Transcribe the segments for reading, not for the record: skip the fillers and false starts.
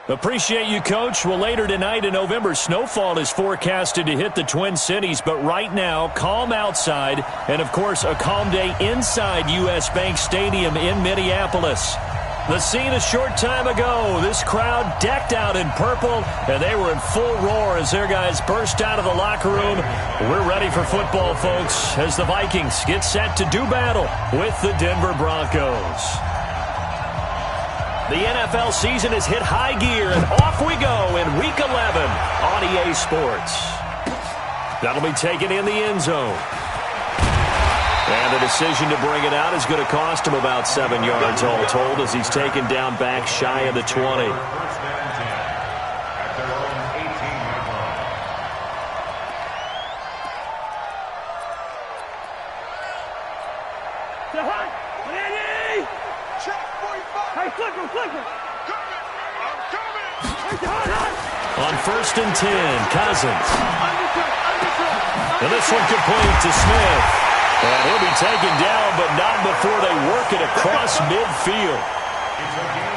Appreciate you, Coach. Well, later tonight in November, snowfall is forecasted to hit the Twin Cities, but right now, calm outside, and of course, a calm day inside U.S. Bank Stadium in Minneapolis. The scene a short time ago, this crowd decked out in purple, and they were in full roar as their guys burst out of the locker room. We're ready for football, folks, as the Vikings get set to do battle with the Denver Broncos. The NFL season has hit high gear, and off we go in Week 11 on EA Sports. That'll be taken in the end zone. And the decision to bring it out is going to cost him about 7 yards all told as he's taken down back shy of the 20. On 1st and 10, Cousins. And this one complete to Smith. And he'll be taken down, but not before they work it across midfield.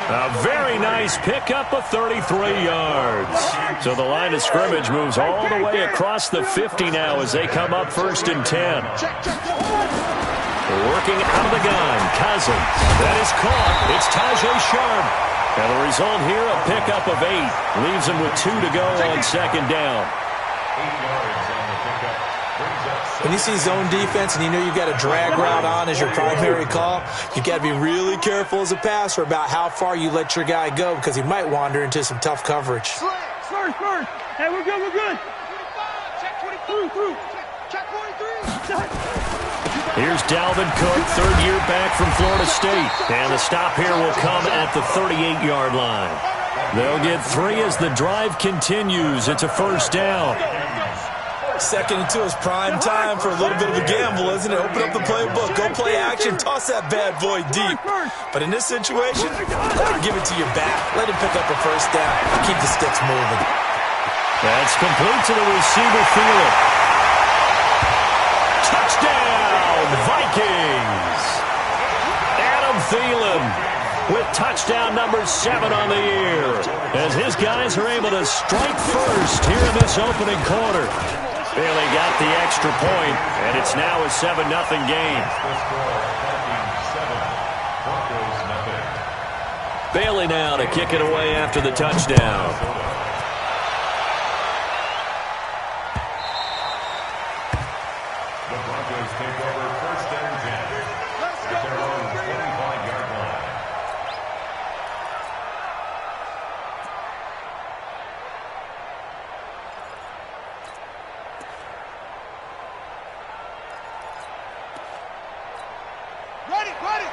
A very nice pickup of 33 yards. So the line of scrimmage moves all the way across the 50 now as they come up 1st and 10. Working out of the gun, Cousins. That is caught. It's Tajay Sharp. And the result here, a pickup of 8. Leaves him with 2 to go on 2nd down. When you see zone defense and you know you've got a drag route on as your primary call, you've got to be really careful as a passer about how far you let your guy go because he might wander into some tough coverage. First. Hey, we're good. Check 23. Check 43. Here's Dalvin Cook, 3rd year back from Florida State. And the stop here will come at the 38-yard line. They'll get 3 as the drive continues. It's a 1st down. 2nd and 2 is prime time for a little bit of a gamble, isn't it? Open up the playbook, go play action, toss that bad boy deep. But in this situation, give it to your back. Let him pick up a 1st down. Keep the sticks moving. That's complete to the receiver, Thielen. Touchdown, Vikings! Adam Thielen with touchdown number 7 on the year as his guys are able to strike first here in this opening quarter. Bailey got the extra point, and it's now a 7-0 game. Bailey now to kick it away after the touchdown. The Broncos take over 1st and 10 at their own 25-yard line. Ready.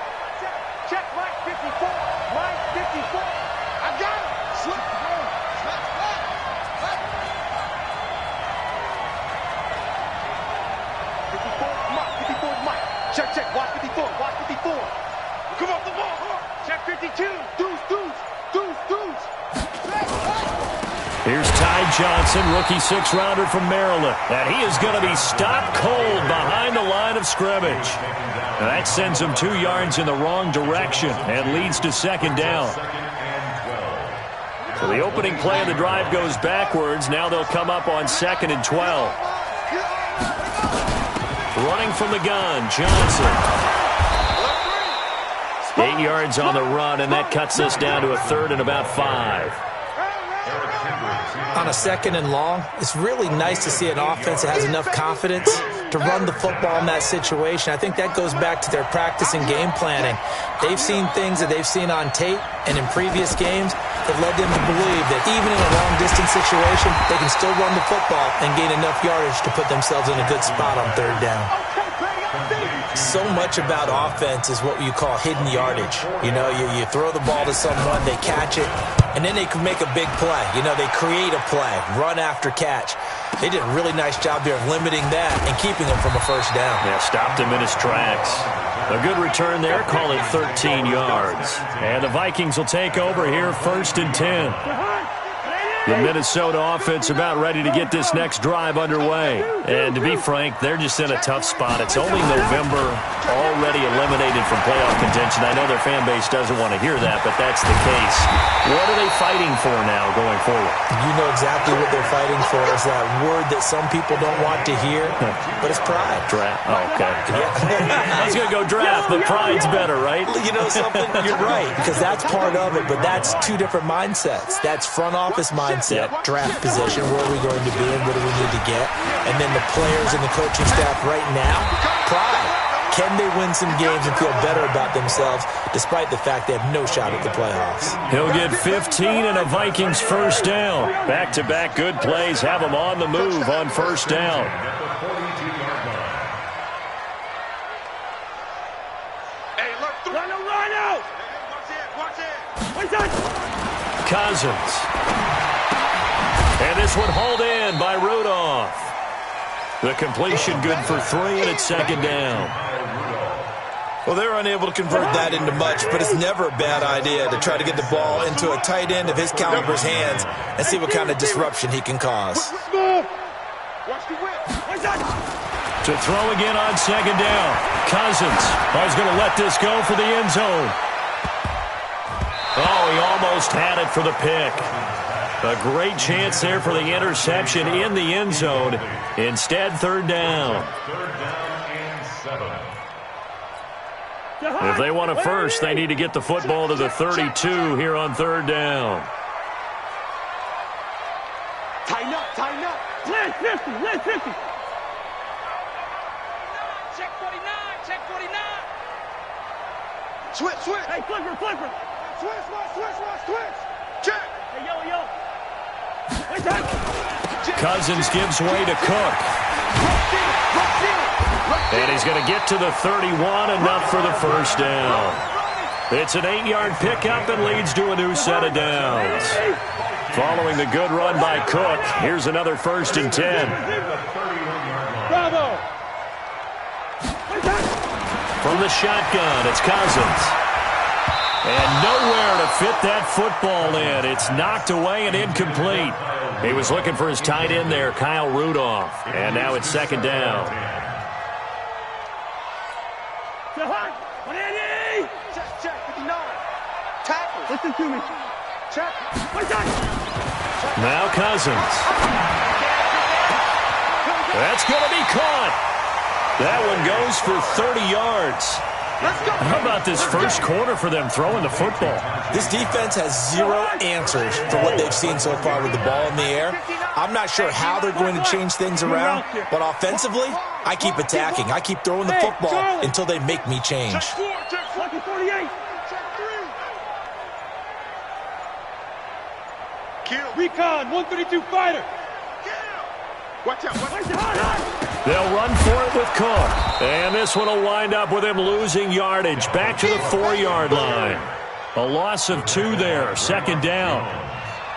Check right 54. Right 54. I got it. Slip. 54, Mike. Check. Watch 54. Come on, the ball. Check 52. Deuce. Here's Ty Johnson, rookie 6th-rounder from Maryland. And he is going to be stopped cold behind the line of scrimmage. And that sends him 2 yards in the wrong direction and leads to 2nd down. So the opening play of the drive goes backwards. Now they'll come up on 2nd and 12. Running from the gun, Johnson. 8 yards on the run, and that cuts us down to a 3rd and about 5. On a 2nd and long, it's really nice to see an offense that has enough confidence to run the football in that situation. I think that goes back to their practice and game planning. They've seen things that they've seen on tape and in previous games that led them to believe that even in a long-distance situation, they can still run the football and gain enough yardage to put themselves in a good spot on 3rd down. So much about offense is what you call hidden yardage. You know, you throw the ball to someone, they catch it, and then they can make a big play. You know, they create a play, run after catch. They did a really nice job there of limiting that and keeping him from a 1st down. Yeah, stopped him in his tracks. A good return there, call it 13 yards. And the Vikings will take over here 1st and 10. The Minnesota offense about ready to get this next drive underway. And to be frank, they're just in a tough spot. It's only November, already eliminated from playoff contention. I know their fan base doesn't want to hear that, but that's the case. What are they fighting for now going forward? You know exactly what they're fighting for. Is that word that some people don't want to hear, but it's pride. Draft. Oh, okay. I was going to go draft, but pride's better, right? You know something? You're right, because that's part of it, but that's two different mindsets. That's front office mindset, draft position, where are we going to be and what do we need to get? And then the players and the coaching staff right now, pride. Can they win some games and feel better about themselves despite the fact they have no shot at the playoffs? He'll get 15 and a Vikings first down. Back-to-back good plays have them on the move on first down. Cousins. And this one hauled in by Rudolph. The completion good for 3, and it's second down. Well, they're unable to convert that into much, but it's never a bad idea to try to get the ball into a tight end of his caliber's hands and see what kind of disruption he can cause. To throw again on second down. Cousins is going to let this go for the end zone. Oh, he almost had it for the pick. A great chance there for the interception in the end zone. Instead, third down. If they want a first, they need to get the football to the 32 here on third down. Tighten up, tighten up. Land 50, land 50. Check 49, check 49. Switch, switch. Hey, flipper, flipper. Switch, switch. Check. Hey, yo. Cousins gives way to Cook. And he's going to get to the 31, enough for the first down. It's an 8-yard pickup and leads to a new set of downs. Following the good run by Cook, here's another 1st and 10. Bravo. From the shotgun, it's Cousins. And nowhere to fit that football in. It's knocked away and incomplete. He was looking for his tight end there, Kyle Rudolph. And now it's second down. Check, 59. Tackle. Listen to me. Check. Now Cousins. That's going to be caught. That one goes for 30 yards. How about this first quarter for them throwing the football? This defense has zero answers for what they've seen so far with the ball in the air. I'm not sure how they're going to change things around, but offensively, I keep attacking. I keep throwing the football until they make me change. Lucky 48. Kill. Recon, 132 fighter. Watch out. They'll run for it with Cook. And this one will wind up with him losing yardage back to the 4-yard line. A loss of 2 there, second down.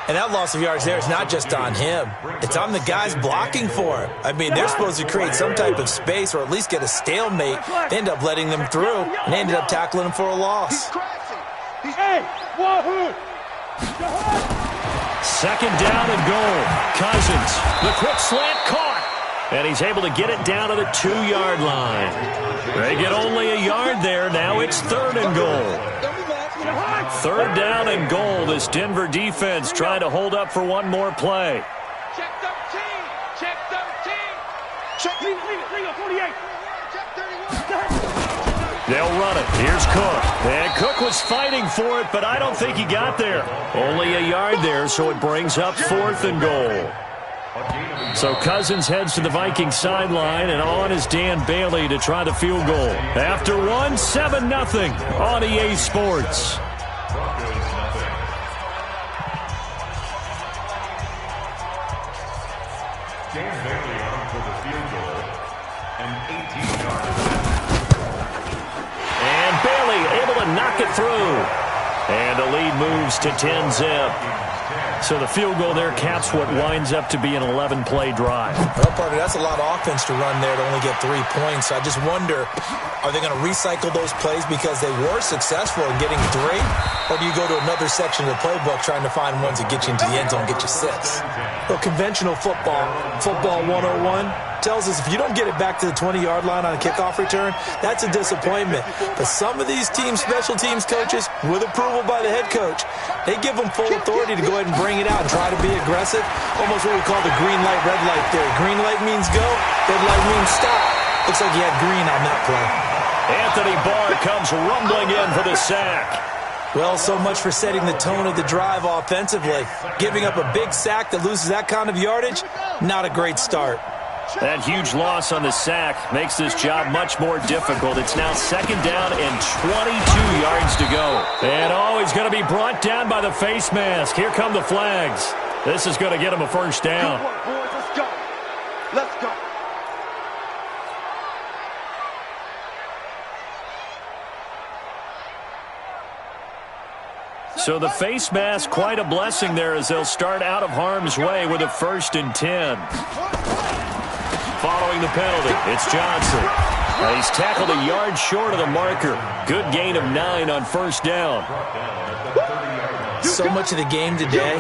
And that loss of yards there is not just on him. It's on the guys blocking for him. I mean, they're supposed to create some type of space or at least get a stalemate. They end up letting them through, and they ended up tackling him for a loss. Hey, wahoo. Second down and goal. Cousins, the quick slant caught. And he's able to get it down to the 2-yard line. They get only a yard there. Now it's third and goal. Third down and goal. This Denver defense trying to hold up for one more play. Check 13. Check 13. Check. Leave it. 48. Check 31. They'll run it. Here's Cook. And Cook was fighting for it, but I don't think he got there. Only a yard there, so it brings up 4th and goal. So Cousins heads to the Vikings sideline, and on is Dan Bailey to try the field goal. After one, 7-0 on EA Sports. Dan Bailey on for the field goal, an 18-yard. And Bailey able to knock it through. And the lead moves to 10-zip. So the field goal there caps what winds up to be an 11-play drive. Well, partner, that's a lot of offense to run there to only get 3 points. So I just wonder, are they going to recycle those plays because they were successful in getting 3? Or do you go to another section of the playbook trying to find ones that get you into the end zone and get you 6? Well, conventional football 101, tells us if you don't get it back to the 20-yard line on a kickoff return, that's a disappointment. But some of these team special teams coaches, with approval by the head coach, they give them full authority to go ahead and bring it out and try to be aggressive. Almost what we call the green light, red light theory. Green light means go, red light means stop. Looks like he had green on that play. Anthony Barr comes rumbling in for the sack. Well, so much for setting the tone of the drive offensively. Giving up a big sack that loses that kind of yardage, not a great start. That huge loss on the sack makes this job much more difficult. It's now 2nd down and 22 yards to go. And he's going to be brought down by the face mask. Here come the flags. This is going to get him a 1st down. Good work, boys. Let's go. Let's go. So the face mask, quite a blessing there as they'll start out of harm's way with a 1st and 10. Following the penalty, it's Johnson. He's tackled a yard short of the marker. Good gain of 9 on 1st down. So much of the game today,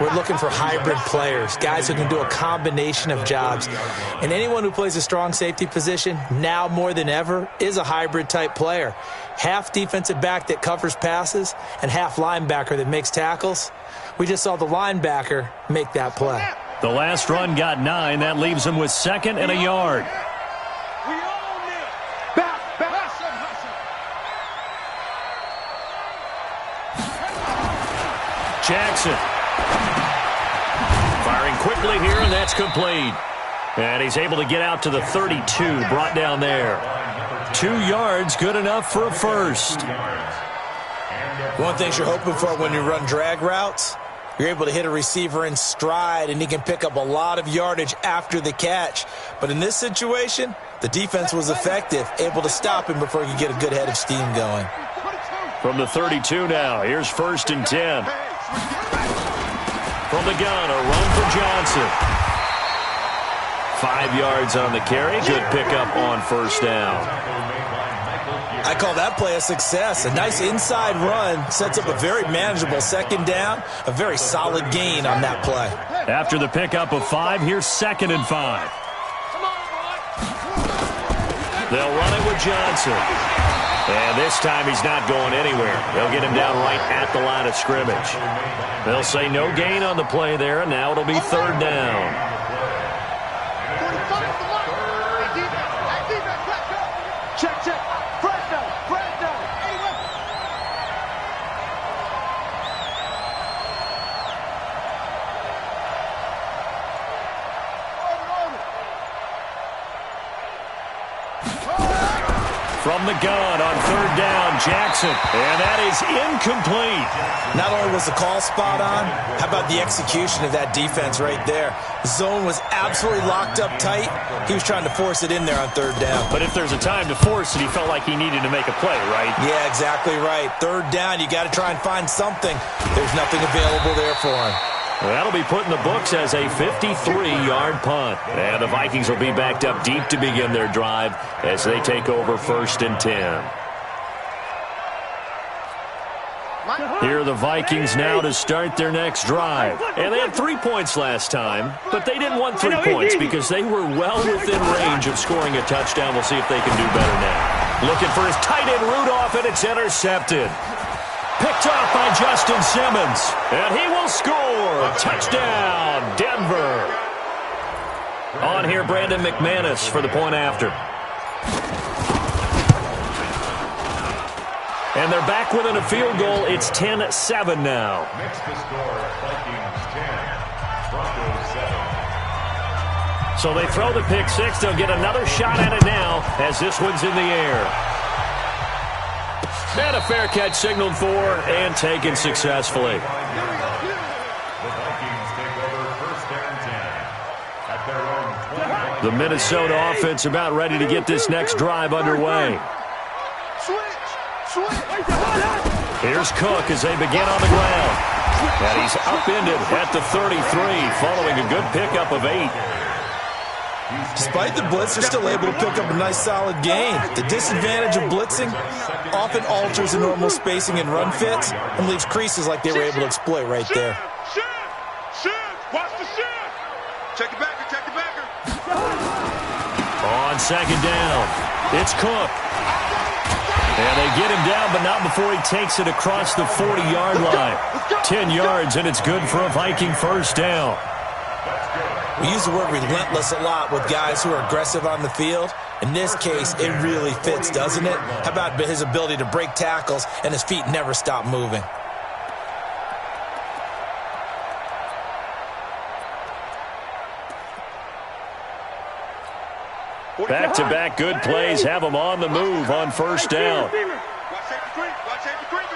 we're looking for hybrid players, guys who can do a combination of jobs. And anyone who plays a strong safety position, now more than ever, is a hybrid type player. Half defensive back that covers passes and half linebacker that makes tackles. We just saw the linebacker make that play. The last run got 9. That leaves him with 2nd and a yard. We own it. Back. Jackson. Firing quickly here, and that's complete. And he's able to get out to the 32, brought down there. 2 yards, good enough for a 1st. One thing you're hoping for when you run drag routes, you're able to hit a receiver in stride, and he can pick up a lot of yardage after the catch. But in this situation, the defense was effective, able to stop him before he could get a good head of steam going. From the 32 now, here's 1st and 10. From the gun, a run for Johnson. 5 yards on the carry. Good pickup on 1st down. I call that play a success. A nice inside run sets up a very manageable 2nd down, a very solid gain on that play. After the pickup of 5, here's 2nd and 5. They'll run it with Johnson. And this time he's not going anywhere. They'll get him down right at the line of scrimmage. They'll say no gain on the play there, and now it'll be 3rd down. Check. Fresno. From the gun on 3rd down, Jackson. And that is incomplete. Not only was the call spot on, how about the execution of that defense right there? The zone was absolutely locked up tight. He was trying to force it in there on 3rd down. But if there's a time to force it, he felt like he needed to make a play, right? Yeah, exactly right. 3rd down, you got to try and find something. There's nothing available there for him. Well, that'll be put in the books as a 53-yard punt. And the Vikings will be backed up deep to begin their drive as they take over 1st and 10. Here are the Vikings now to start their next drive. And they had 3 points last time, but they didn't want 3 points because they were well within range of scoring a touchdown. We'll see if they can do better now. Looking for his tight end Rudolph, and it's intercepted. Picked off by Justin Simmons, and he will score. Touchdown, Denver. On here, Brandon McManus for the point after. And they're back within a field goal. It's 10-7 now. Next to score, Vikings 10, Broncos 7. So they throw the pick six. They'll get another shot at it now as this one's in the air. And a fair catch signaled for and taken successfully. The Vikings take over 1st and 10 at their own 20. The Minnesota offense about ready to get this next drive underway. Switch. Here's Cook as they begin on the ground. And he's upended at the 33 following a good pickup of 8. Despite the blitz, they're still able to pick up a nice solid gain. The disadvantage of blitzing often alters the normal spacing and run fits and leaves creases like they were able to exploit right there. Watch the shift. Check the backer, check the backer. On second down, it's Cook. And they get him down, but not before he takes it across the 40-yard line. 10 yards, and it's good for a Viking first down. We use the word relentless a lot with guys who are aggressive on the field. In this case, it really fits, doesn't it? How about his ability to break tackles and his feet never stop moving? Back-to-back good plays have them on the move on first down. Watch safety screen. Watch safety screen.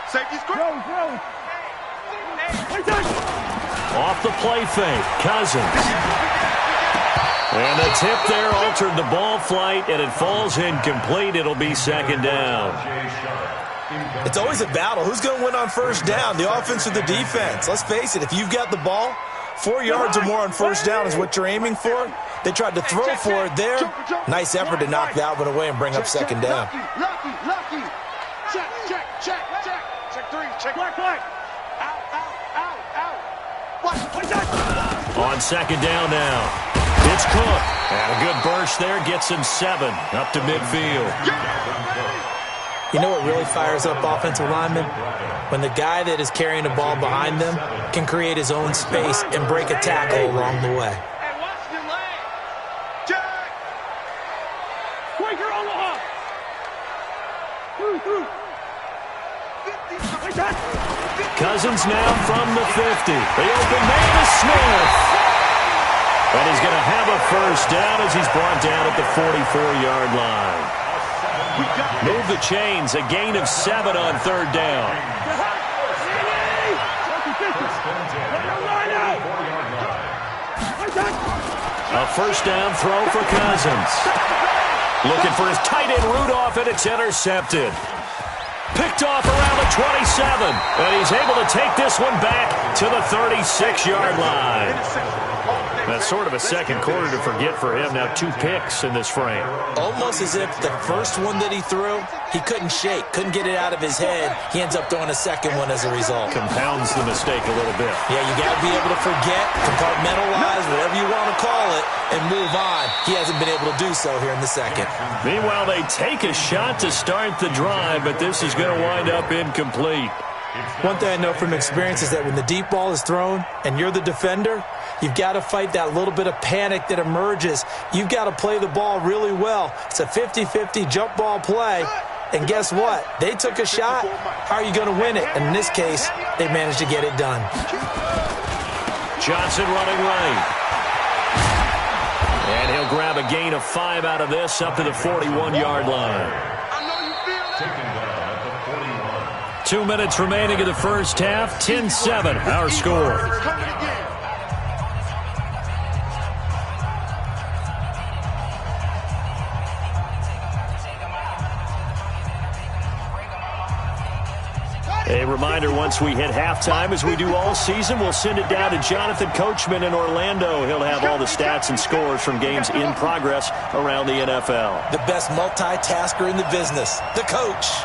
Safety screen. Off the play fake, Cousins. And the tip there altered the ball flight, and it falls incomplete. It'll be second down. It's always a battle. Who's going to win on first down, the offense or the defense? Let's face it, if you've got the ball, 4 yards or more on first down is what you're aiming for. They tried to throw for it there. Nice effort to knock that one away and bring up second down. Lucky. Check. Check 3. Check black. Out. On second down now, it's Cook. And a good burst there gets him 7 up to midfield. You know what really fires up offensive linemen? When the guy that is carrying the ball behind them can create his own space and break a tackle along the way. Hey, watch your leg. Jack. Quaker Omaha. Cousins now from the 50. The open man is Smith. And he's going to have a first down as he's brought down at the 44-yard line. Move the chains, a gain of 7 on third down. A first down throw for Cousins. Looking for his tight end Rudolph, and it's intercepted. Picked off around the 27, and he's able to take this one back to the 36-yard line. That's sort of a second quarter to forget for him. Now 2 picks in this frame. Almost as if the first one that he threw, he couldn't shake, couldn't get it out of his head. He ends up throwing a second one as a result. Compounds the mistake a little bit. Yeah, you got to be able to forget, compartmentalize, whatever you want to call it, and move on. He hasn't been able to do so here in the second. Meanwhile, they take a shot to start the drive, but this is going to wind up incomplete. One thing I know from experience is that when the deep ball is thrown and you're the defender, you've got to fight that little bit of panic that emerges. You've got to play the ball really well. It's a 50-50 jump ball play. And guess what? They took a shot. How are you going to win it? And in this case, they managed to get it done. Johnson running right. And he'll grab a gain of 5 out of this up to the 41-yard line. 2 minutes remaining in the first half. 10-7, our score. A reminder, once we hit halftime, as we do all season, we'll send it down to Jonathan Coachman in Orlando. He'll have all the stats and scores from games in progress around the NFL. The best multitasker in the business, the coach.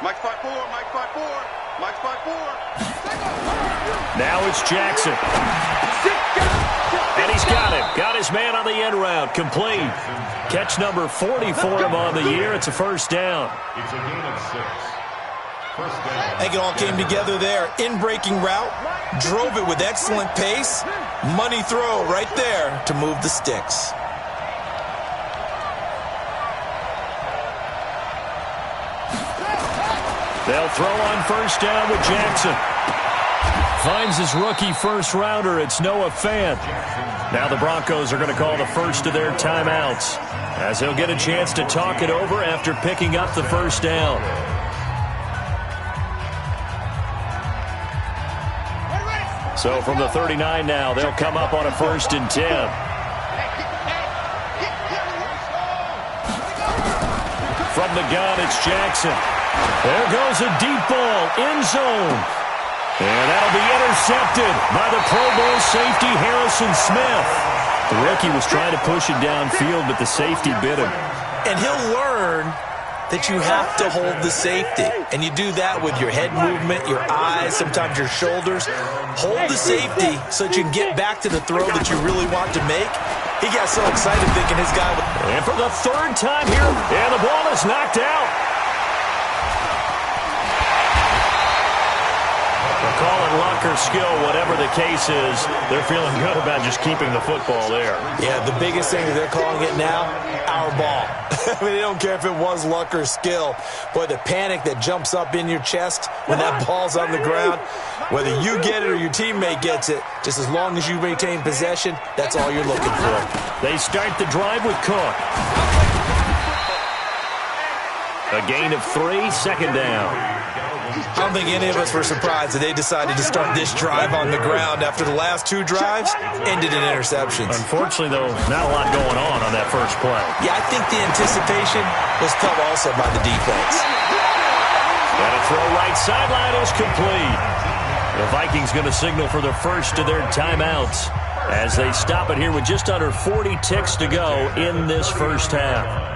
Mike 5-4, Mike 5-4, Mike 5-4. Now it's Jackson. And he's got him. Got his man on the end route. Complete. Catch number 40 for him on the year. It's a first down. It's a gain of 6. First down. I think it all came together there. In-breaking route. Drove it with excellent pace. Money throw right there to move the sticks. They'll throw on first down with Jackson. Finds his rookie first rounder. It's Noah Fant. Now the Broncos are going to call the first of their timeouts, as they'll get a chance to talk it over after picking up the first down. So from the 39 now, they'll come up on a 1st and 10. the gun, it's Jackson. There goes a deep ball, end zone. And that'll be intercepted by the Pro Bowl safety, Harrison Smith. The rookie was trying to push it downfield, but the safety bit him. And he'll learn that you have to hold the safety. And you do that with your head movement, your eyes, sometimes your shoulders. Hold the safety so that you can get back to the throw that you really want to make. He got so excited thinking his guy would... And for the third time here, and the ball is knocked out. They'll call it luck or skill, whatever the case is. They're feeling good about just keeping the football there. Yeah, the biggest thing that they're calling it now, our ball. I mean, they don't care if it was luck or skill. Boy, the panic that jumps up in your chest when that ball's on the ground, whether you get it or your teammate gets it, just as long as you maintain possession, that's all you're looking for. They start the drive with Cook. A gain of 3, second down. I don't think any of us were surprised that they decided to start this drive on the ground after the last 2 drives ended in interceptions. Unfortunately, though, not a lot going on that first play. Yeah, I think the anticipation was felt also by the defense. And a throw right sideline is complete. The Vikings going to signal for the first of their timeouts as they stop it here with just under 40 ticks to go in this first half.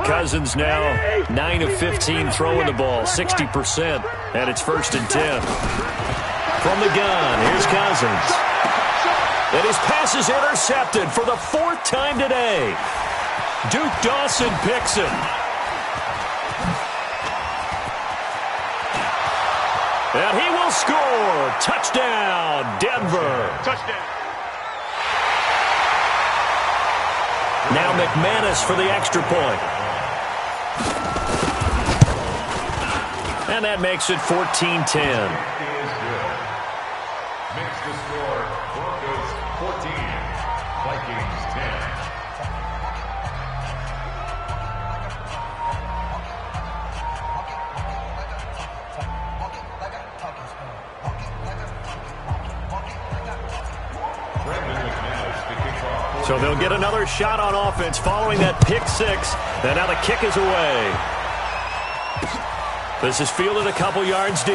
Cousins now 9 of 15 throwing the ball, 60%, and it's 1st and 10. From the gun, here's Cousins. And his pass is intercepted for the 4th time today. Duke Dawson picks it. And he will score. Touchdown, Denver. Touchdown. Now McManus for the extra point. And that makes it 14-10. Makes the score Broncos 14, Vikings 10. So they'll get another shot on offense following that pick 6. And now the kick is away. This is fielded a couple yards deep.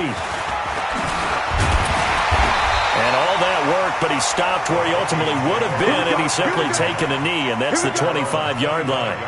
And all that work, but he stopped where he ultimately would have been, and he's simply taken a knee, and that's the 25-yard line.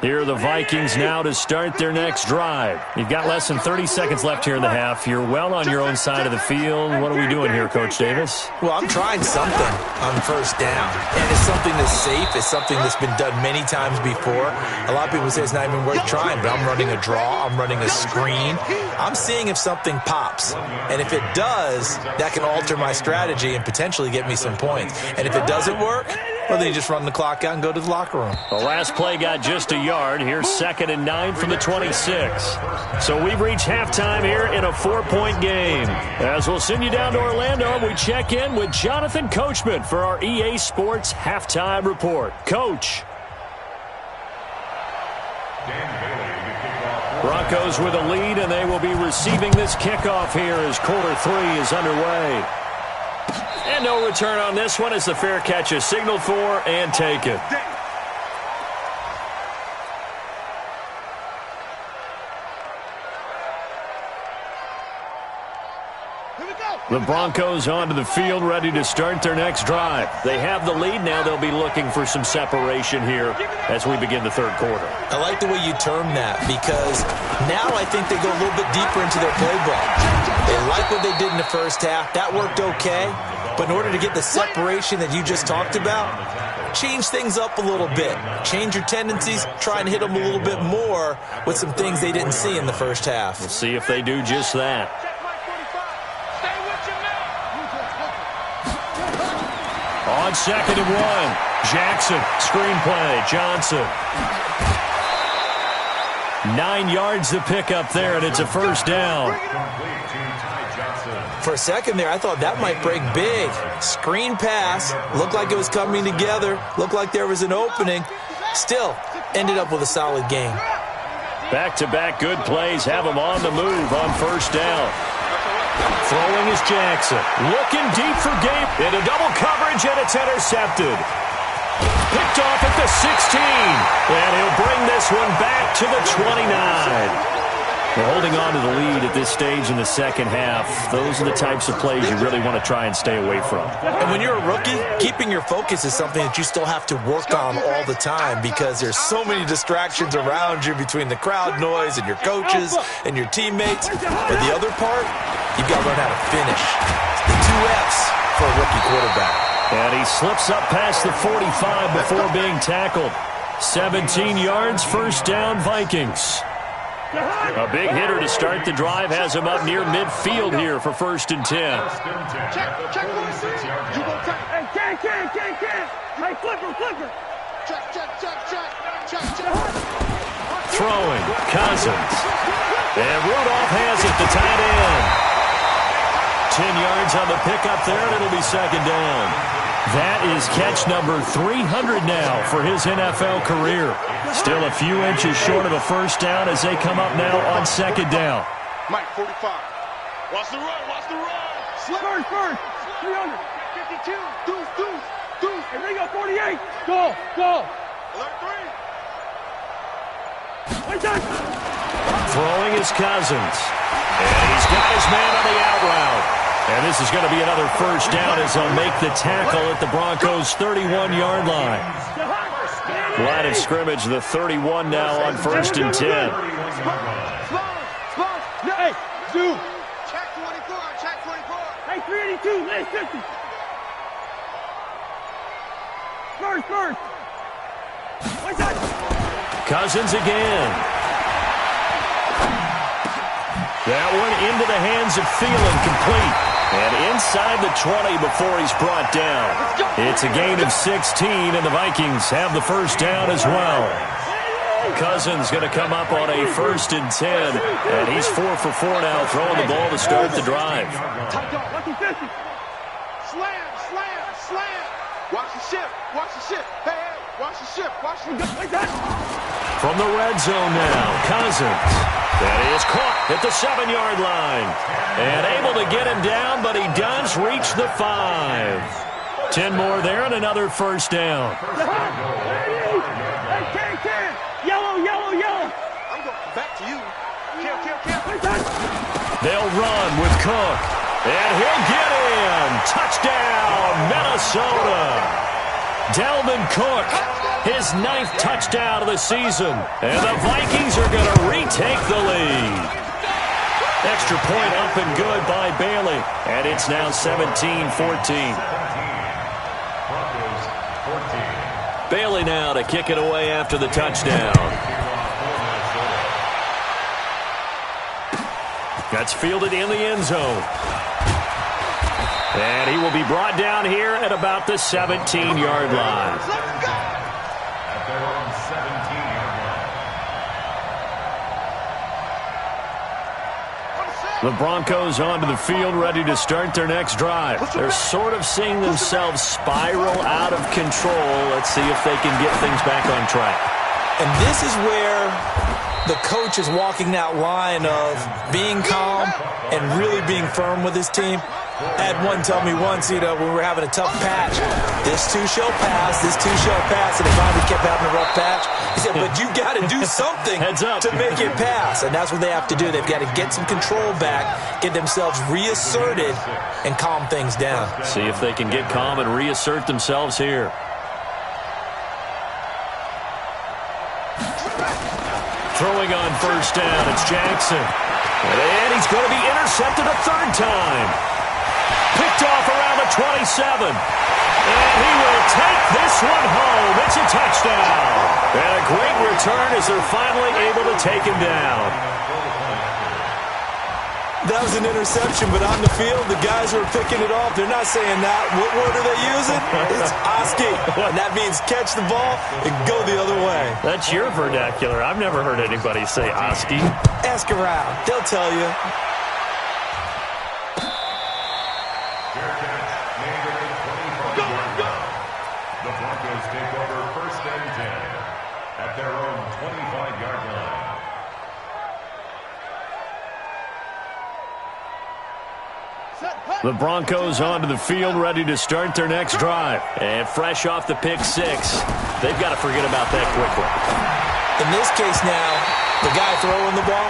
Here are the Vikings now to start their next drive. You've got less than 30 seconds left here in the half. You're well on your own side of the field. What are we doing here, Coach Davis? Well, I'm trying something on first down. And it's something that's safe. It's something that's been done many times before. A lot of people say it's not even worth trying, but I'm running a draw. I'm running a screen. I'm seeing if something pops. And if it does, that can alter my strategy and potentially get me some points. And if it doesn't work, well, then you just run the clock out and go to the locker room. The last play got just a yard. Here's 2nd and 9 from the 26. So we've reached halftime here in a 4-point game. As we'll send you down to Orlando, we check in with Jonathan Coachman for our EA Sports Halftime Report. Coach. Broncos with a lead, and they will be receiving this kickoff here as quarter 3 is underway. And no return on this one as the fair catch is signaled for and taken. The Broncos onto the field, ready to start their next drive. They have the lead now. They'll be looking for some separation here as we begin the third quarter. I like the way you term that because now I think they go a little bit deeper into their playbook. They like what they did in the first half. That worked okay. But in order to get the separation that you just talked about, change things up a little bit. Change your tendencies. Try and hit them a little bit more with some things they didn't see in the first half. We'll see if they do just that. On 2nd and 1, Jackson, screenplay, Johnson. 9 yards to pick up there, and it's a first down. For a second there, I thought that might break big. Screen pass, looked like it was coming together, looked like there was an opening. Still, ended up with a solid game. Back-to-back good plays have them on the move on first down. Throwing is Jackson. Looking deep for Gabe. Into double coverage, and it's intercepted. Picked off at the 16. And he'll bring this one back to the 29. Well, holding on to the lead at this stage in the second half, those are the types of plays you really want to try and stay away from. And when you're a rookie, keeping your focus is something that you still have to work on all the time because there's so many distractions around you between the crowd noise and your coaches and your teammates. But the other part, you've got to learn how to finish. It's the 2 Fs for a rookie quarterback. And he slips up past the 45 before being tackled. 17 yards, first down, Vikings. A big hitter to start the drive has him up near midfield here for 1st and 10. Check 1-3. You go check. Hey, can. Hey, flipper. Check. Throwing, Cousins. And Rudolph has it, the tight end. 10 yards on the pickup there, and it'll be second down. That is catch number 300 now for his NFL career. Still a few inches short of a first down as they come up now on second down. Mike, 45. Watch the run. First. 300. 52. Deuce. And they got 48. Go. Alert 3. Throwing is Cousins. And he's got his man on the out route. And this is going to be another first down as they'll make the tackle at the Broncos' 31-yard line. Line of scrimmage, the 31 now on 1st and 10. Hey, dude. Check 24. Hey, 382. Hey, 50. First. Cousins again. That one into the hands of Thielen, complete. And inside the 20 before he's brought down. It's a gain of 16, and the Vikings have the first down as well. Cousins going to come up on a 1st and 10, and he's 4 for 4 now, throwing the ball to start the drive. Slam. Watch the ship. Hey, watch the ship. From the red zone now, Cousins. That is caught at the 7-yard line. And able to get him down, but he does reach the 5. 10 more there and another first down. Hey, Yellow. I'm going back to you. Kill. They'll run with Cook. And he'll get in. Touchdown, Minnesota. Dalvin Cook, his 9th touchdown of the season. And the Vikings are going to retake the lead. Extra point up and good by Bailey. And it's now 17-14. Bailey now to kick it away after the touchdown. That's fielded in the end zone. And he will be brought down here at about the 17-yard line. At their own 17-yard line. The Broncos onto the field, ready to start their next drive. They're sort of seeing themselves spiral out of control. Let's see if they can get things back on track. And this is where the coach is walking that line of being calm and really being firm with his team. I had one tell me once, when we were having a tough patch, this too shall pass, and they finally kept having a rough patch. He said, but you got to do something to make it pass, and that's what they have to do. They've got to get some control back, get themselves reasserted, and calm things down. See if they can get calm and reassert themselves here. Throwing on first down, it's Jackson. And he's going to be intercepted a 3rd time. Picked off around the 27. And he will take this one home. It's a touchdown. And a great return as they're finally able to take him down. That was an interception, but on the field, the guys who are picking it off, they're not saying that. What word are they using? It's Oski. And that means catch the ball and go the other way. That's your vernacular. I've never heard anybody say Oski. Ask around. They'll tell you. The Broncos take over 1st and 10 at their own 25-yard line. The Broncos onto the field, ready to start their next drive. And fresh off the pick six, they've got to forget about that quickly. In this case now, the guy throwing the ball,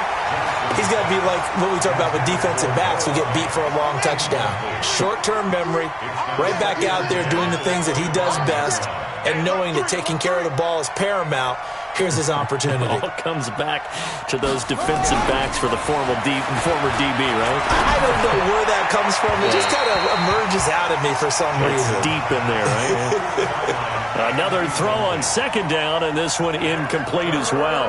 he's got to be like what we talk about with defensive backs who get beat for a long touchdown. Short-term memory, right back out there doing the things that he does best, and knowing that taking care of the ball is paramount. Here's his opportunity. It all comes back to those defensive backs for the former DB, right? I don't know where that comes from. It just kind of emerges out of me for some reason. It's deep in there, right? Another throw on second down, and this one incomplete as well.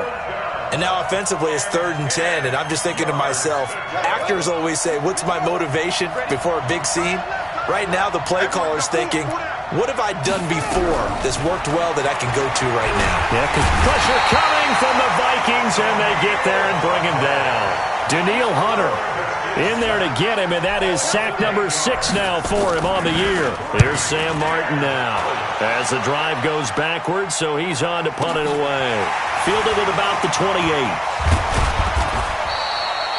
And now offensively it's 3rd and 10, and I'm just thinking to myself, actors always say, what's my motivation before a big scene? Right now the play caller's thinking, what have I done before that's worked well that I can go to right now? Yeah, because pressure coming from the Vikings, and they get there and bring him down. Danielle Hunter in there to get him, and that is sack number 6 now for him on the year. Here's Sam Martin now as the drive goes backwards, so he's on to punt it away. Fielded at about the 28.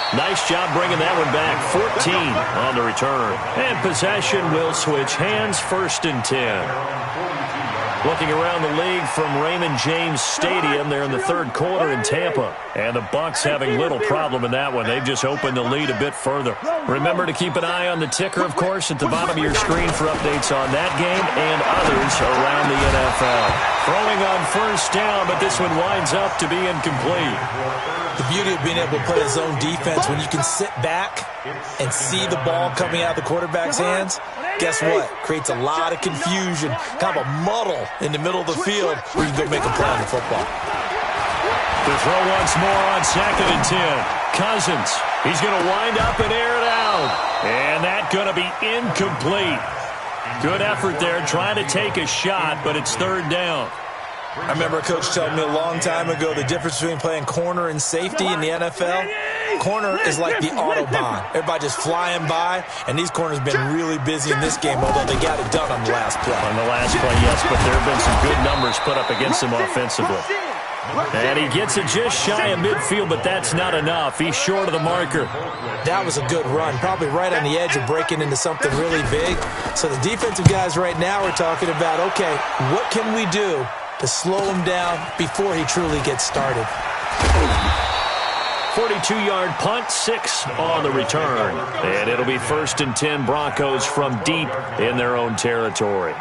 Nice job bringing that one back. 14 on the return. And possession will switch hands, 1st and 10. Looking around the league from Raymond James Stadium, they're in the 3rd quarter in Tampa. And the Bucs having little problem in that one. They've just opened the lead a bit further. Remember to keep an eye on the ticker, of course, at the bottom of your screen for updates on that game and others around the NFL. Throwing on 1st down, but this one winds up to be incomplete. The beauty of being able to play a zone defense, when you can sit back and see the ball coming out of the quarterback's hands, guess what? Creates a lot of confusion, kind of a muddle in the middle of the field where you can go make a play on the football. To throw once more on 2nd and 10. Cousins, he's going to wind up and air it out. And that's going to be incomplete. Good effort there, trying to take a shot, but it's 3rd down. I remember a coach telling me a long time ago the difference between playing corner and safety in the NFL. Corner is like the Autobahn. Everybody just flying by, and these corners have been really busy in this game, although they got it done on the last play. On the last play, yes, but there have been some good numbers put up against him offensively. And he gets it just shy of midfield, but that's not enough. He's short of the marker. That was a good run, probably right on the edge of breaking into something really big. So the defensive guys right now are talking about, okay, what can we do to slow him down before he truly gets started? 42-yard punt, 6 on the return. And it'll be 1st and 10 Broncos from deep in their own territory.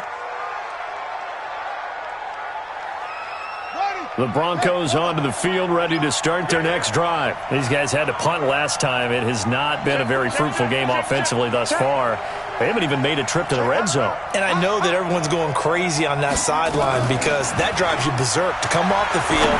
The Broncos onto the field, ready to start their next drive. These guys had to punt last time. It has not been a very fruitful game offensively thus far. They haven't even made a trip to the red zone. And I know that everyone's going crazy on that sideline because that drives you berserk to come off the field,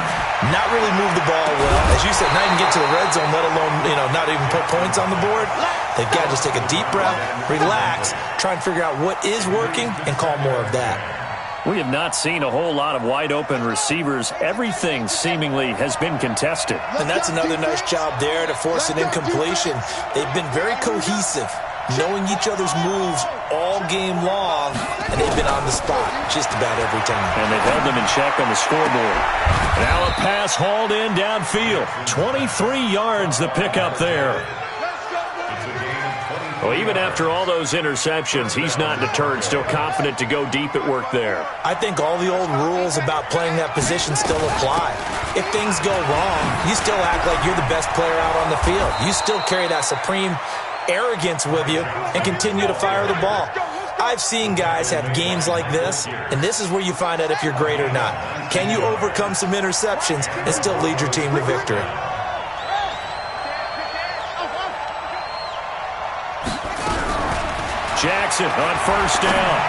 not really move the ball well. As you said, not even get to the red zone, let alone, not even put points on the board. They've got to just take a deep breath, relax, try and figure out what is working, and call more of that. We have not seen a whole lot of wide-open receivers. Everything seemingly has been contested. And that's another nice job there to force an incompletion. They've been very cohesive, knowing each other's moves all game long, and they've been on the spot just about every time. And they've held them in check on the scoreboard. Now a pass hauled in downfield. 23 yards the pickup there. Well, even after all those interceptions, he's not deterred, still confident to go deep at work there. I think all the old rules about playing that position still apply. If things go wrong, you still act like you're the best player out on the field. You still carry that supreme arrogance with you and continue to fire the ball. I've seen guys have games like this, and this is where you find out if you're great or not. Can you overcome some interceptions and still lead your team to victory? Jackson on 1st down.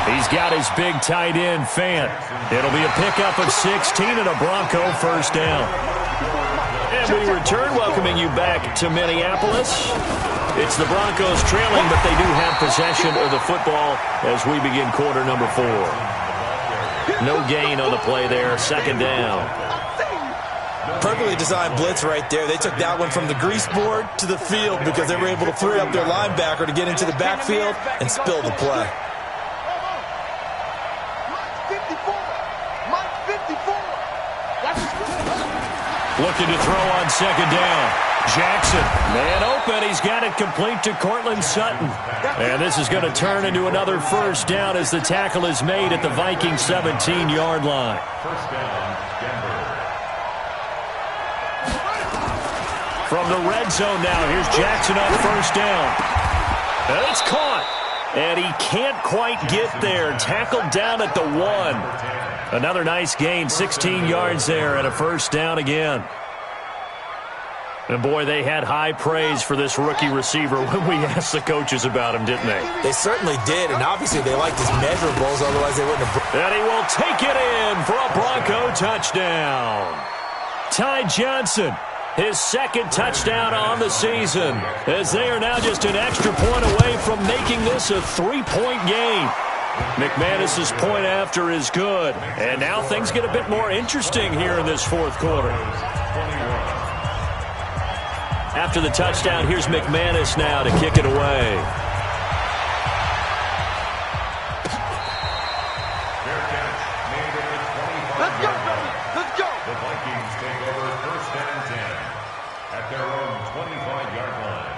He's got his big tight end, Fant. It'll be a pickup of 16 and a Bronco 1st down. And we return, welcoming you back to Minneapolis. It's the Broncos trailing, but they do have possession of the football as we begin quarter number 4. No gain on the play there, 2nd down. Perfectly designed blitz right there. They took that one from the grease board to the field because they were able to free up their linebacker to get into the backfield and spill the play. Looking to throw on 2nd down. Jackson, man open. He's got it complete to Cortland Sutton. And this is going to turn into another first down as the tackle is made at the Vikings 17-yard line. First down, Denver. From the red zone now, here's Jackson on first down. And it's caught. And he can't quite get there. Tackled down at the 1. Another nice gain, 16 yards there and a first down again. And, boy, they had high praise for this rookie receiver when we asked the coaches about him, didn't they? They certainly did, and obviously they liked his measurables, otherwise they wouldn't have... And he will take it in for a Bronco touchdown. Ty Johnson, his second touchdown on the season, as they are now just an extra point away from making this a 3-point game. McManus's point after is good, and now things get a bit more interesting here in this fourth quarter. After the touchdown, here's McManus now to kick it away. Let's go, baby. Let's go. The Vikings take over first and 10 at their own 25-yard line.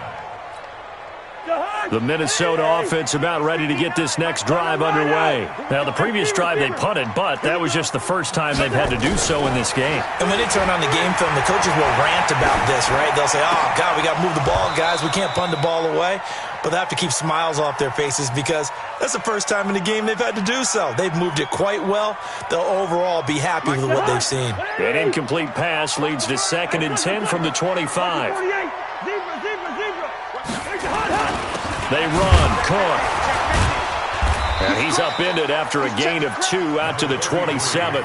The Minnesota offense about ready to get this next drive underway. Now, the previous drive they punted, but that was just the first time they've had to do so in this game. And when they turn on the game film, the coaches will rant about this, right? They'll say, oh, God, we got to move the ball, guys. We can't punt the ball away. But they have to keep smiles off their faces because that's the first time in the game they've had to do so. They've moved it quite well. They'll overall be happy with what they've seen. An incomplete pass leads to 2nd and 10 from the 25. They run, Cook. And he's upended after a gain of 2 out to the 27.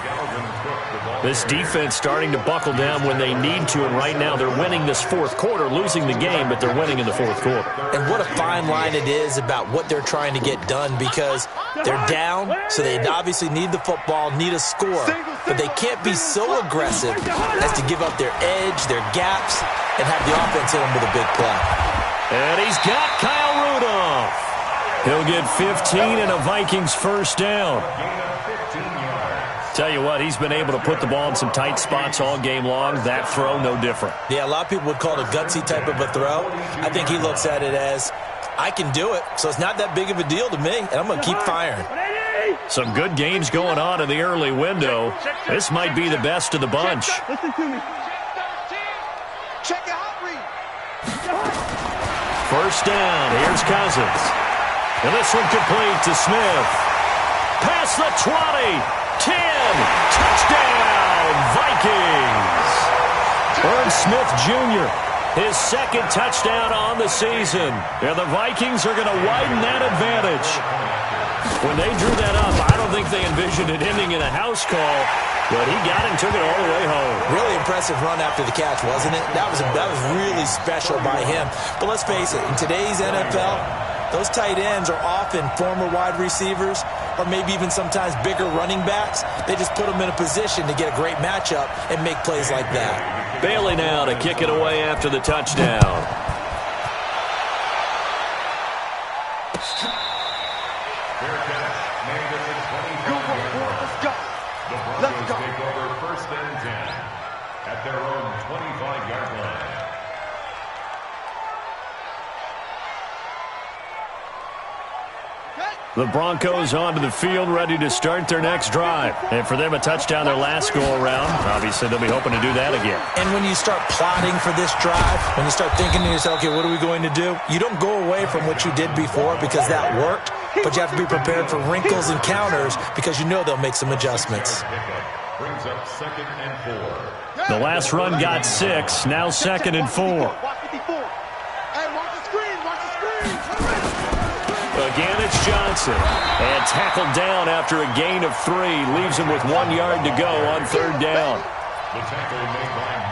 This defense starting to buckle down when they need to, and right now they're winning this fourth quarter, losing the game, but they're winning in the fourth quarter. And what a fine line it is about what they're trying to get done because they're down, so they obviously need the football, need a score, but they can't be so aggressive as to give up their edge, their gaps, and have the offense hit them with a big play. And he's got Kyle Rudolph. He'll get 15 and a Vikings first down. Tell you what, he's been able to put the ball in some tight spots all game long. That throw, no different. Yeah, a lot of people would call it a gutsy type of a throw. I think he looks at it as, I can do it, so it's not that big of a deal to me, and I'm going to keep firing. Some good games going on in the early window. This might be the best of the bunch. Listen to me. Check your hot read. First down, here's Cousins. And this one complete to Smith. Past the 20. 10, touchdown, Vikings. Irv Smith Jr., his second touchdown on the season. And the Vikings are going to widen that advantage. When they drew that up, I don't think they envisioned it ending in a house call, but he got it and took it all the way home. Really impressive run after the catch, wasn't it? That was really special by him. But let's face it, in today's NFL, those tight ends are often former wide receivers or maybe even sometimes bigger running backs. They just put them in a position to get a great matchup and make plays like that. Bailey now to kick it away after the touchdown. Let's go. Take over first and 10 at their own 25-yard line. The Broncos onto the field, ready to start their next drive. And for them, a touchdown their last go-around. Obviously, they'll be hoping to do that again. And when you start plotting for this drive, when you start thinking to yourself, okay, what are we going to do? You don't go away from what you did before because that worked, but you have to be prepared for wrinkles and counters because you know they'll make some adjustments. Brings up 2nd and 4. The last run got 6, now 2nd and 4. Again, it's Johnson. And tackled down after a gain of 3. Leaves him with 1 yard to go on 3rd down.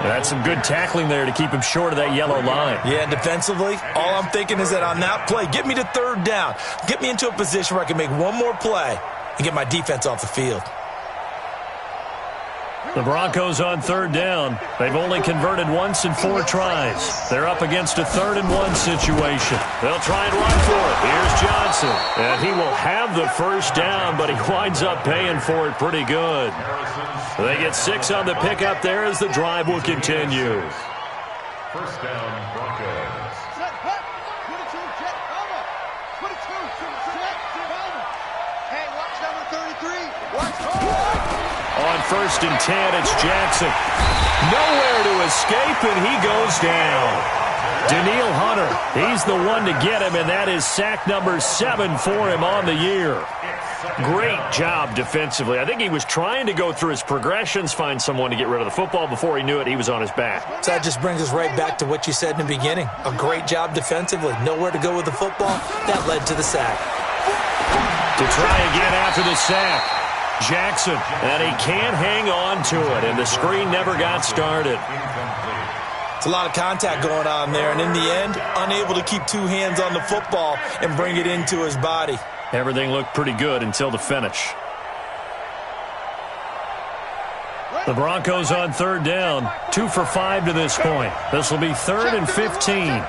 That's some good tackling there to keep him short of that yellow line. Yeah, and defensively, all I'm thinking is that on that play, get me to 3rd down. Get me into a position where I can make one more play and get my defense off the field. The Broncos on 3rd down. They've only converted once in 4 tries. They're up against a 3rd and 1 situation. They'll try and run for it. Here's Johnson. And he will have the first down, but he winds up paying for it pretty good. They get 6 on the pickup there as the drive will continue. First down, Broncos. Set, hut. 22, jet, cover. 22, jet, cover. Hey, watch number 33. Watch. On first and 10, it's Jackson. Nowhere to escape, and he goes down. Daniil Hunter, he's the one to get him, and that is sack number 7 for him on the year. Great job defensively. I think he was trying to go through his progressions, find someone to get rid of the football. Before he knew it, he was on his back. So that just brings us right back to what you said in the beginning. A great job defensively. Nowhere to go with the football. That led to the sack. To try again after the sack. Jackson, and he can't hang on to it, and the screen never got started. It's a lot of contact going on there, and in the end, unable to keep two hands on the football and bring it into his body. Everything looked pretty good until the finish. The Broncos on third down, 2 for 5 to this point. This will be 3rd and 15.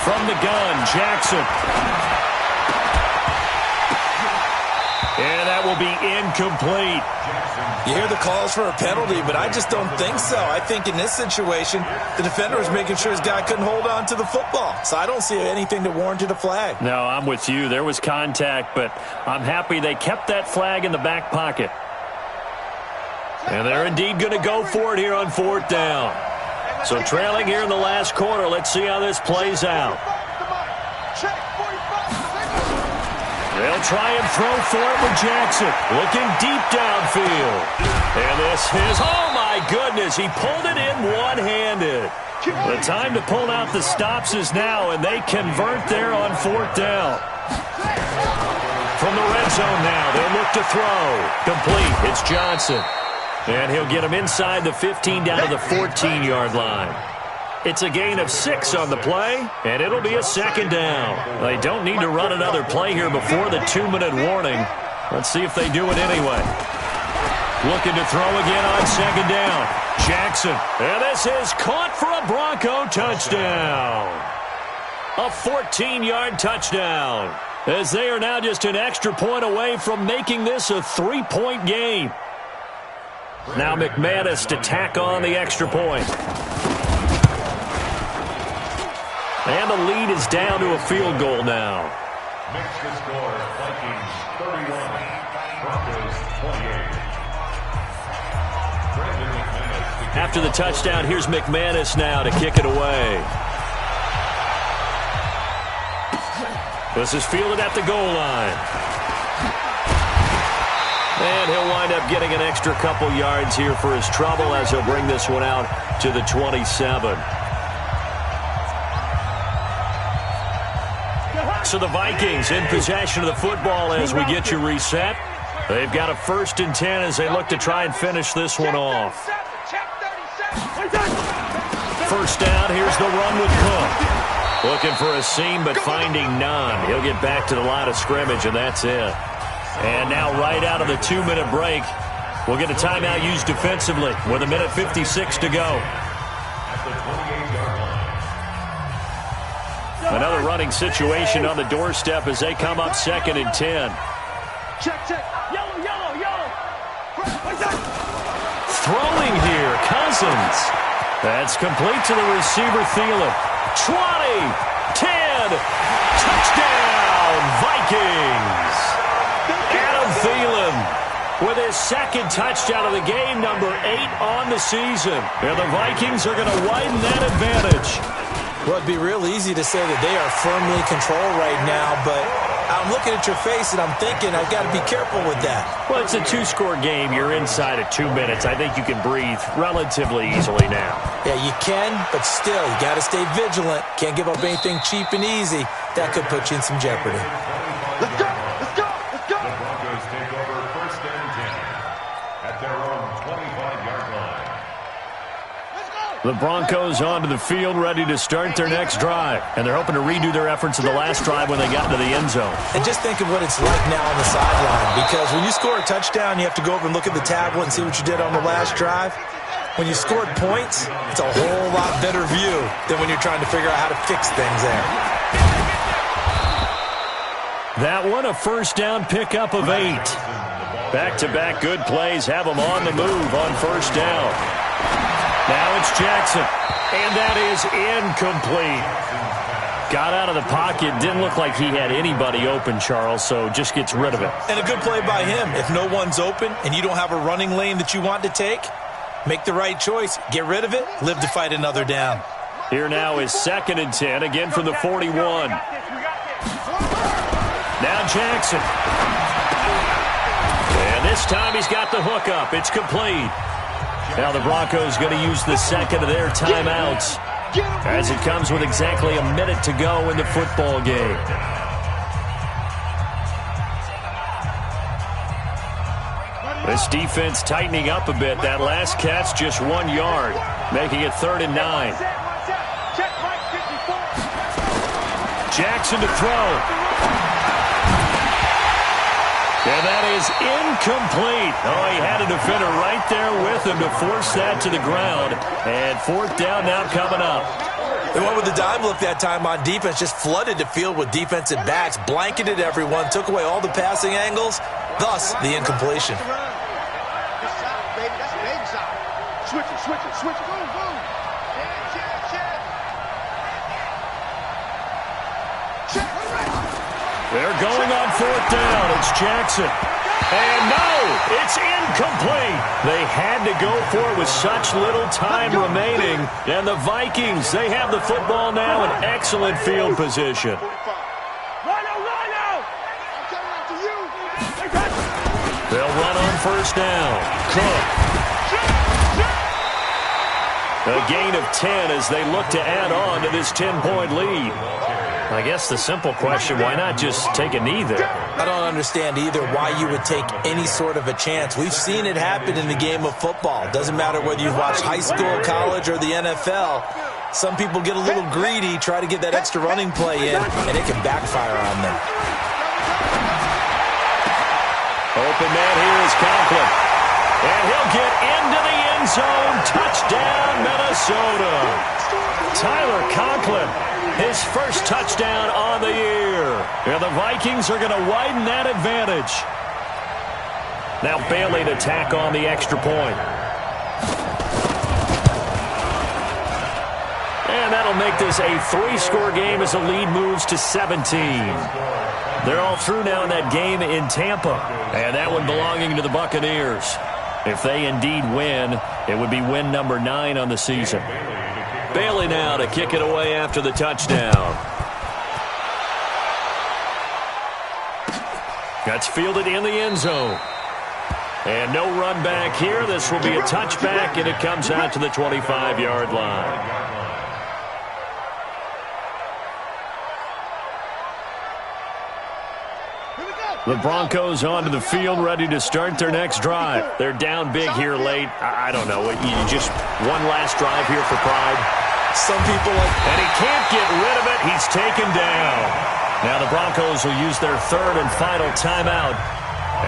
From the gun, Jackson. And that will be incomplete. You hear the calls for a penalty, but I just don't think so. I think in this situation, the defender was making sure his guy couldn't hold on to the football. So I don't see anything that warranted a flag. No, I'm with you. There was contact, but I'm happy they kept that flag in the back pocket. And they're indeed going to go for it here on 4th down. So trailing here in the last quarter, let's see how this plays out. They'll try and throw for it with Jackson. Looking deep downfield. And this is, oh my goodness, he pulled it in one-handed. The time to pull out the stops is now, and they convert there on 4th down. From the red zone now, they'll look to throw. Complete, it's Johnson. And he'll get him inside the 15 down to the 14-yard line. It's a gain of 6 on the play, and it'll be a 2nd down. They don't need to run another play here before the 2-minute warning. Let's see if they do it anyway. Looking to throw again on 2nd down. Jackson, and this is caught for a Bronco touchdown. A 14-yard touchdown, as they are now just an extra point away from making this a 3-point game. Now McManus to tack on the extra point. And the lead is down to a field goal now. Makes the score, Vikings 31, Broncos 28. After the touchdown, here's McManus now to kick it away. This is fielded at the goal line. And he'll wind up getting an extra couple yards here for his trouble as he'll bring this one out to the 27. So the Vikings in possession of the football as we get you reset. They've got a 1st and 10 as they look to try and finish this one off. 1st down, here's the run with Cook. Looking for a seam but finding none. He'll get back to the line of scrimmage and that's it. And now right out of the 2-minute break, we'll get a timeout used defensively with 1:56 to go. Another running situation on the doorstep as they come up 2nd and 10. Check. Yellow, yellow, yellow. Throwing here, Cousins. That's complete to the receiver, Thielen. 20, 10, touchdown, Vikings. Adam Thielen with his 2nd touchdown of the game, number 8 on the season. And the Vikings are going to widen that advantage. Well, it'd be real easy to say that they are firmly in control right now, but I'm looking at your face and I'm thinking I've got to be careful with that. Well, it's a 2-score game. You're inside of 2 minutes. I think you can breathe relatively easily now. Yeah, you can, but still, you got to stay vigilant. Can't give up anything cheap and easy. That could put you in some jeopardy. Let's go. The Broncos take over 1st and 10 at their own 25-yard line. The Broncos onto the field, ready to start their next drive. And they're hoping to redo their efforts of the last drive when they got into the end zone. And just think of what it's like now on the sideline. Because when you score a touchdown, you have to go over and look at the tablet and see what you did on the last drive. When you scored points, it's a whole lot better view than when you're trying to figure out how to fix things there. That one, a 1st down pickup of 8. Back-to-back good plays have them on the move on 1st down. Now it's Jackson, and that is incomplete. Got out of the pocket, didn't look like he had anybody open, Charles, so just gets rid of it. And a good play by him. If no one's open and you don't have a running lane that you want to take, make the right choice. Get rid of it, live to fight another down. Here now is 2nd and 10, again from the 41. Now Jackson. And this time he's got the hook up. It's complete. Now the Broncos going to use the second of their timeouts as it comes with exactly a minute to go in the football game. This defense tightening up a bit. That last catch just 1 yard, making it 3rd and 9. Jackson to throw. And that is incomplete. Oh, he had a defender right there with him to force that to the ground. And 4th down now coming up. They went with the dime look that time on defense, just flooded the field with defensive backs, blanketed everyone, took away all the passing angles, thus the incompletion. Switch it. Boom, boom. Check. They're going on 4th down. It's Jackson. And no, it's incomplete. They had to go for it with such little time remaining. And the Vikings, they have the football now in excellent field position. They'll run on 1st down. Cook. A gain of 10 as they look to add on to this 10-point lead. I guess the simple question, why not just take a knee there? I don't understand either why you would take any sort of a chance. We've seen it happen in the game of football. Doesn't matter whether you watch high school, college, or the NFL. Some people get a little greedy, try to get that extra running play in, and it can backfire on them. Open man here is Conklin. And he'll get into the end zone. Touchdown, Minnesota. Tyler Conklin, his first touchdown on the year. And the Vikings are going to widen that advantage. Now Bailey to tack on the extra point. And that'll make this a 3-score game as the lead moves to 17. They're all through now in that game in Tampa. And that one belonging to the Buccaneers. If they indeed win, it would be win number 9 on the season. Bailey now to kick it away after the touchdown. That's fielded in the end zone. And no run back here. This will be a touchback, and it comes out to the 25-yard line. The Broncos onto the field, ready to start their next drive. They're down big here late. I don't know. You just one last drive here for pride. Some people and he can't get rid of it. He's taken down. Now the Broncos will use their 3rd and final timeout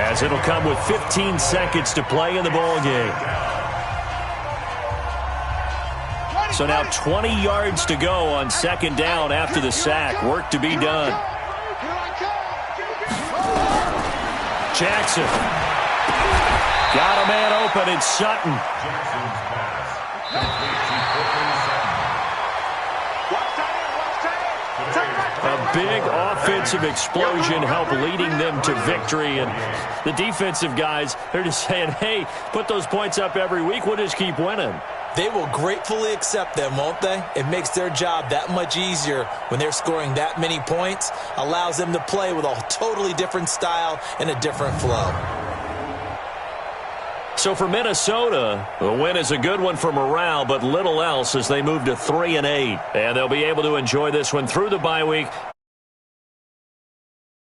as it'll come with 15 seconds to play in the ball game. So now 20 yards to go on 2nd down after the sack. Work to be done. Jackson. Got a man open. It's Sutton. A big offensive explosion helped leading them to victory. And the defensive guys, they're just saying, hey, put those points up every week. We'll just keep winning. They will gratefully accept them, won't they? It makes their job that much easier when they're scoring that many points. Allows them to play with a totally different style and a different flow. So for Minnesota, the win is a good one for morale, but little else as they move to 3-8. And they'll be able to enjoy this one through the bye week